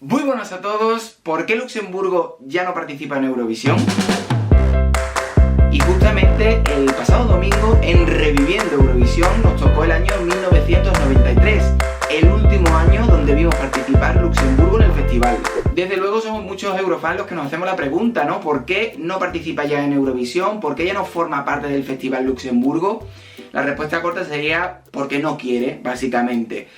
Muy buenas a todos. ¿Por qué Luxemburgo ya no participa en Eurovisión? Y justamente el pasado domingo, en Reviviendo Eurovisión, nos tocó el año 1993, el último año donde vimos participar Luxemburgo en el festival. Desde luego somos muchos eurofans los que nos hacemos la pregunta, ¿no? ¿Por qué no participa ya en Eurovisión? ¿Por qué ya no forma parte del festival Luxemburgo? La respuesta corta sería porque no quiere, básicamente.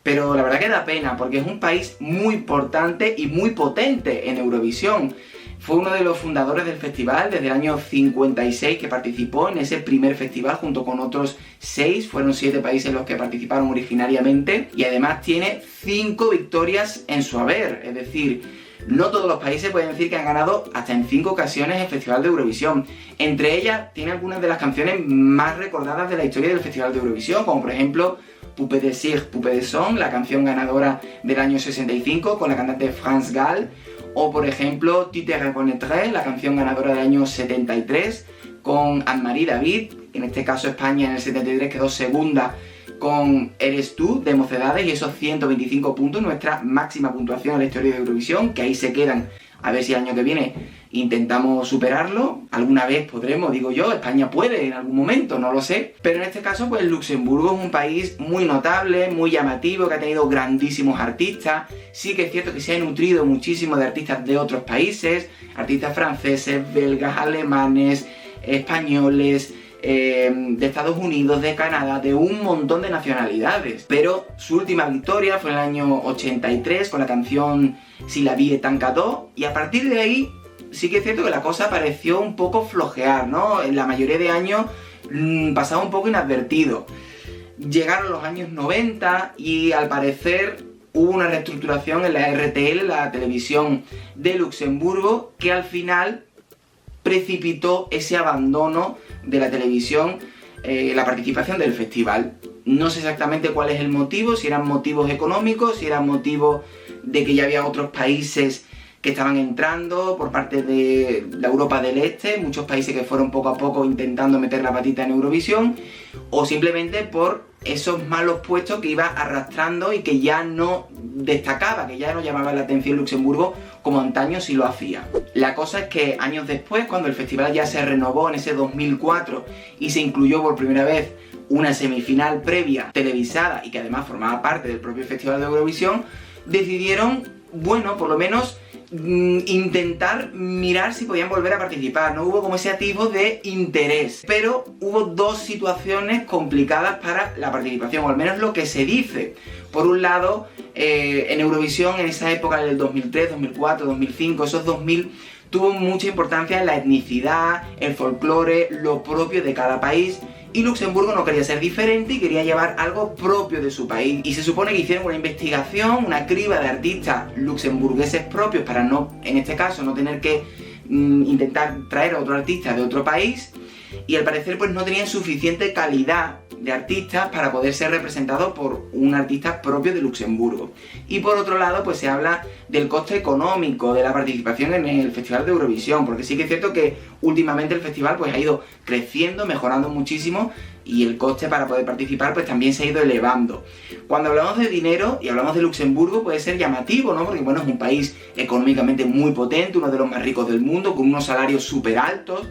Pero la verdad que da pena, porque es un país muy importante y muy potente en Eurovisión. Fue uno de los fundadores del festival desde el año 56 que participó en ese primer festival junto con otros 6, fueron 7 países los que participaron originariamente, y además tiene 5 victorias en su haber, es decir, no todos los países pueden decir que han ganado hasta en 5 ocasiones el Festival de Eurovisión. Entre ellas tiene algunas de las canciones más recordadas de la historia del Festival de Eurovisión, como por ejemplo Poupée de Cire, Poupée de Son, la canción ganadora del año 65 con la cantante France Gall, o por ejemplo Tu te reconnaîtrais, la canción ganadora del año 73 con Anne-Marie David, en este caso España en el 73 quedó segunda con Eres tú, de Mocedades, y esos 125 puntos, nuestra máxima puntuación en la historia de Eurovisión, que ahí se quedan. A ver si el año que viene intentamos superarlo, alguna vez podremos, digo yo, España puede en algún momento, no lo sé. Pero en este caso, pues Luxemburgo es un país muy notable, muy llamativo, que ha tenido grandísimos artistas. Sí que es cierto que se ha nutrido muchísimo de artistas de otros países, artistas franceses, belgas, alemanes, españoles, de Estados Unidos, de Canadá, de un montón de nacionalidades. Pero su última victoria fue en el año 83 con la canción Si la vie est un cadeau, y a partir de ahí sí que es cierto que la cosa pareció un poco flojear, ¿no? En la mayoría de años pasaba un poco inadvertido. Llegaron los años 90 y al parecer hubo una reestructuración en la RTL, la televisión de Luxemburgo, que al final precipitó ese abandono de la televisión, la participación del festival. No sé exactamente cuál es el motivo, si eran motivos económicos, si eran motivos de que ya había otros países que estaban entrando por parte de la Europa del Este, muchos países que fueron poco a poco intentando meter la patita en Eurovisión, o simplemente por esos malos puestos que iba arrastrando y que ya no destacaba, que ya no llamaba la atención Luxemburgo como antaño sí lo hacía. La cosa es que años después, cuando el festival ya se renovó en ese 2004 y se incluyó por primera vez una semifinal previa televisada y que además formaba parte del propio Festival de Eurovisión, decidieron, bueno, por lo menos intentar mirar si podían volver a participar. No hubo como ese atisbo de interés, pero hubo dos situaciones complicadas para la participación, o al menos lo que se dice. Por un lado, en Eurovisión, en esa época del 2003, 2004, 2005, esos 2000, tuvo mucha importancia la etnicidad, el folclore, lo propio de cada país. Y Luxemburgo no quería ser diferente y quería llevar algo propio de su país. Y se supone que hicieron una investigación, una criba de artistas luxemburgueses propios para no, en este caso, no tener que intentar traer a otro artista de otro país. Y al parecer pues no tenían suficiente calidad de artistas para poder ser representados por un artista propio de Luxemburgo. Y por otro lado pues se habla del coste económico de la participación en el Festival de Eurovisión, porque sí que es cierto que últimamente el festival pues ha ido creciendo, mejorando muchísimo, y el coste para poder participar pues también se ha ido elevando. Cuando hablamos de dinero y hablamos de Luxemburgo puede ser llamativo, ¿no? Porque bueno, es un país económicamente muy potente, uno de los más ricos del mundo, con unos salarios súper altos.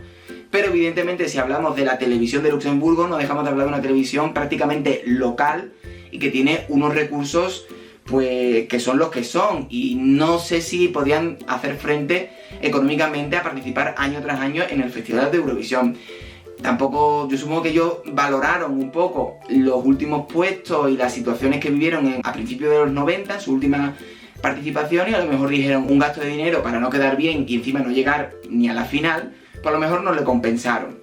Pero evidentemente si hablamos de la televisión de Luxemburgo no dejamos de hablar de una televisión prácticamente local y que tiene unos recursos pues que son los que son, y no sé si podían hacer frente económicamente a participar año tras año en el Festival de Eurovisión. Tampoco, yo supongo que ellos valoraron un poco los últimos puestos y las situaciones que vivieron a principios de los 90, en su última participación, y a lo mejor dijeron un gasto de dinero para no quedar bien y encima no llegar ni a la final, pues a lo mejor no le compensaron.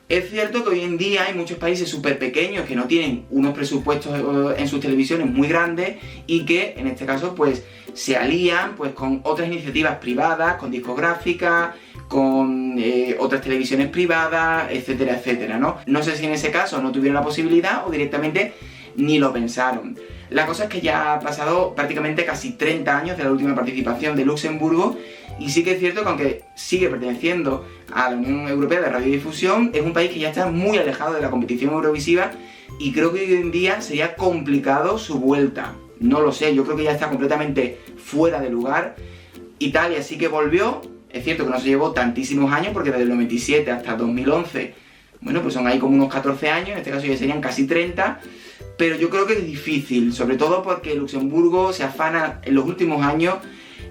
Es cierto que hoy en día hay muchos países súper pequeños que no tienen unos presupuestos en sus televisiones muy grandes y que en este caso pues se alían pues con otras iniciativas privadas, con discográficas, con otras televisiones privadas, etcétera, etcétera, ¿no? No sé si en ese caso no tuvieron la posibilidad o directamente ni lo pensaron. La cosa es que ya ha pasado prácticamente casi 30 años de la última participación de Luxemburgo, y sí que es cierto que aunque sigue perteneciendo a la Unión Europea de Radiodifusión, es un país que ya está muy alejado de la competición eurovisiva y creo que hoy en día sería complicado su vuelta. no lo sé, yo creo que ya está completamente fuera de lugar. Italia sí que volvió, es cierto que no se llevó tantísimos años, porque desde el 97 hasta 2011, bueno, pues son ahí como unos 14 años, en este caso ya serían casi 30, pero yo creo que es difícil, sobre todo porque Luxemburgo se afana en los últimos años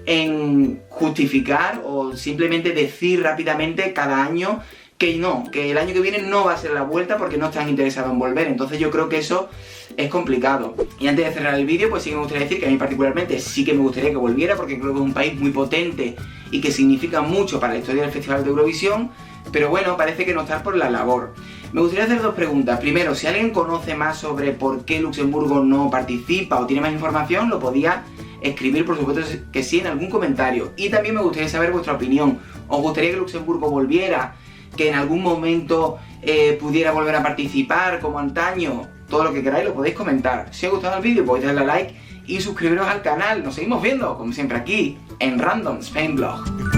en justificar o simplemente decir rápidamente cada año que no, que el año que viene no va a ser la vuelta porque no están interesados en volver. Entonces yo creo que eso es complicado. Y antes de cerrar el vídeo, pues sí que me gustaría decir que a mí particularmente sí que me gustaría que volviera, porque creo que es un país muy potente y que significa mucho para la historia del Festival de Eurovisión, pero bueno, parece que no está por la labor. Me gustaría hacer dos preguntas. Primero, si alguien conoce más sobre por qué Luxemburgo no participa o tiene más información, lo podía escribir, por supuesto que sí, en algún comentario. Y también me gustaría saber vuestra opinión. ¿Os gustaría que Luxemburgo volviera? ¿Que en algún momento pudiera volver a participar como antaño? Todo lo que queráis lo podéis comentar. Si os ha gustado el vídeo podéis darle a like y suscribiros al canal. Nos seguimos viendo, como siempre, aquí en Random Spain Blog.